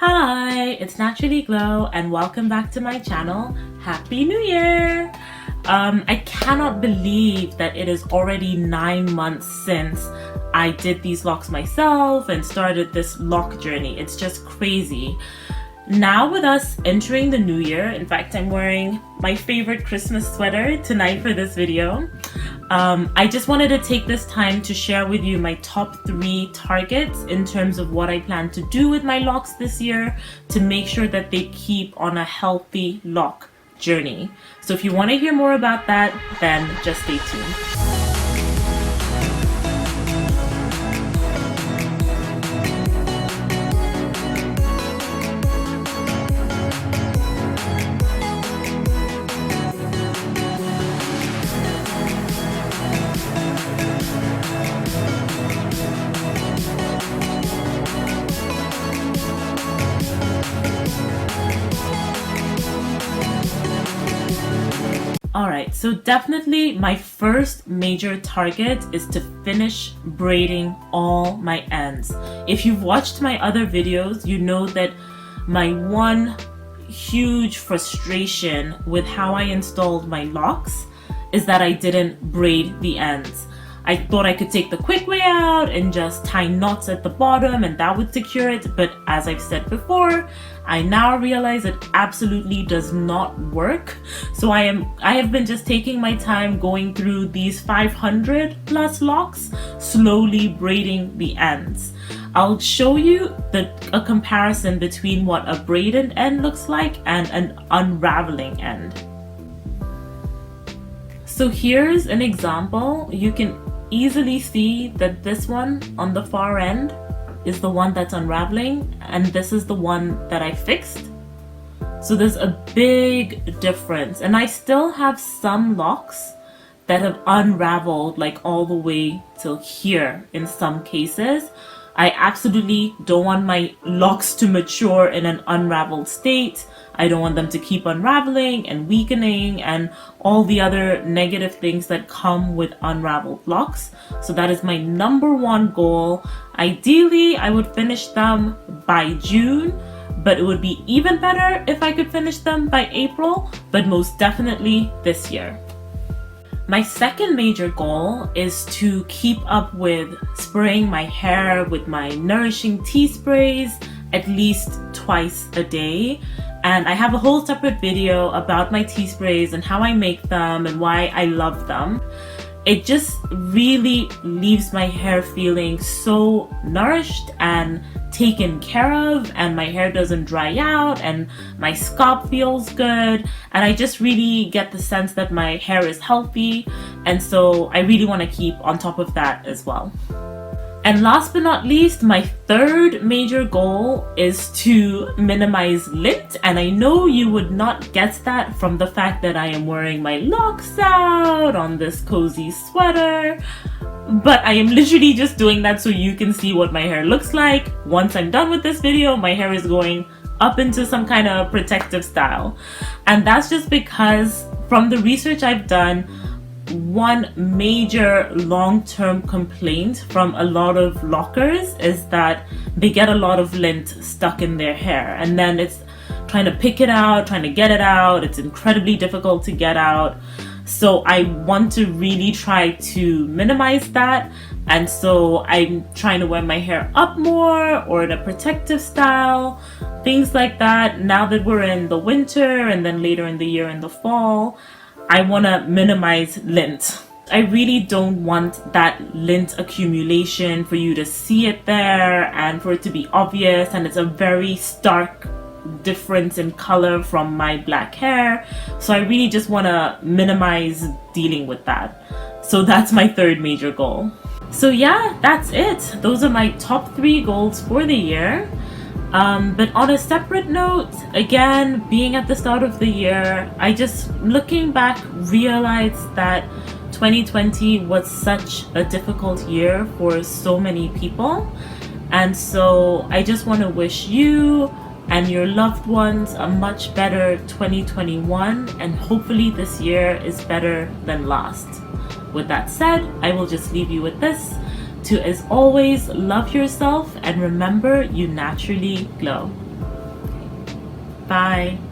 Hi, it's Naturally Glow and welcome back to my channel. Happy New Year! I cannot believe that it is already 9 months since I did these locks myself and started this lock journey. It's just crazy. Now with us entering the new year, in fact I'm wearing my favorite Christmas sweater tonight for this video. I just wanted to take this time to share with you my top 3 targets in terms of what I plan to do with my locks this year to make sure that they keep on a healthy lock journey. So if you want to hear more about that, then just stay tuned. Alright, so definitely my first major target is to finish braiding all my ends. If you've watched my other videos, you know that my one huge frustration with how I installed my locks is that I didn't braid the ends. I thought I could take the quick way out and just tie knots at the bottom and that would secure it, but as I've said before, I now realize it absolutely does not work. So I have been just taking my time going through these 500 plus locks, slowly braiding the ends. I'll show you a comparison between what a braided end looks like and an unraveling end. So here's an example. You can easily see that this one on the far end is the one that's unraveling and this is the one that I fixed. So there's a big difference, and I still have some locks that have unraveled like all the way till here in some cases. I absolutely don't want my locks to mature in an unraveled state. I don't want them to keep unraveling and weakening and all the other negative things that come with unraveled locks. So that is my number one goal. Ideally, I would finish them by June, but it would be even better if I could finish them by April, but most definitely this year. My second major goal is to keep up with spraying my hair with my nourishing tea sprays at least twice a day. And I have a whole separate video about my tea sprays and how I make them and why I love them. It just really leaves my hair feeling so nourished and taken care of, and my hair doesn't dry out and my scalp feels good, and I just really get the sense that my hair is healthy, and so I really want to keep on top of that as well. And last but not least, my third major goal is to minimize lint. And I know you would not guess that from the fact that I am wearing my locks out on this cozy sweater. But I am literally just doing that so you can see what my hair looks like. Once I'm done with this video, my hair is going up into some kind of protective style. And that's just because from the research I've done, one major long-term complaint from a lot of lockers is that they get a lot of lint stuck in their hair, and then it's trying to pick it out, trying to get it out. It's incredibly difficult to get out. So I want to really try to minimize that, and so I'm trying to wear my hair up more or in a protective style, things like that. Now that we're in the winter and then later in the year in the fall, I want to minimize lint. I really don't want that lint accumulation for you to see it there and for it to be obvious, and it's a very stark difference in color from my black hair. So I really just want to minimize dealing with that. So that's my third major goal. So yeah, that's it. Those are my top 3 goals for the year. But on a separate note, again, being at the start of the year, I just, looking back, realized that 2020 was such a difficult year for so many people. And so I just want to wish you and your loved ones a much better 2021, and hopefully this year is better than last. With that said, I will just leave you with this. To, as always, love yourself and remember, you naturally glow. Bye.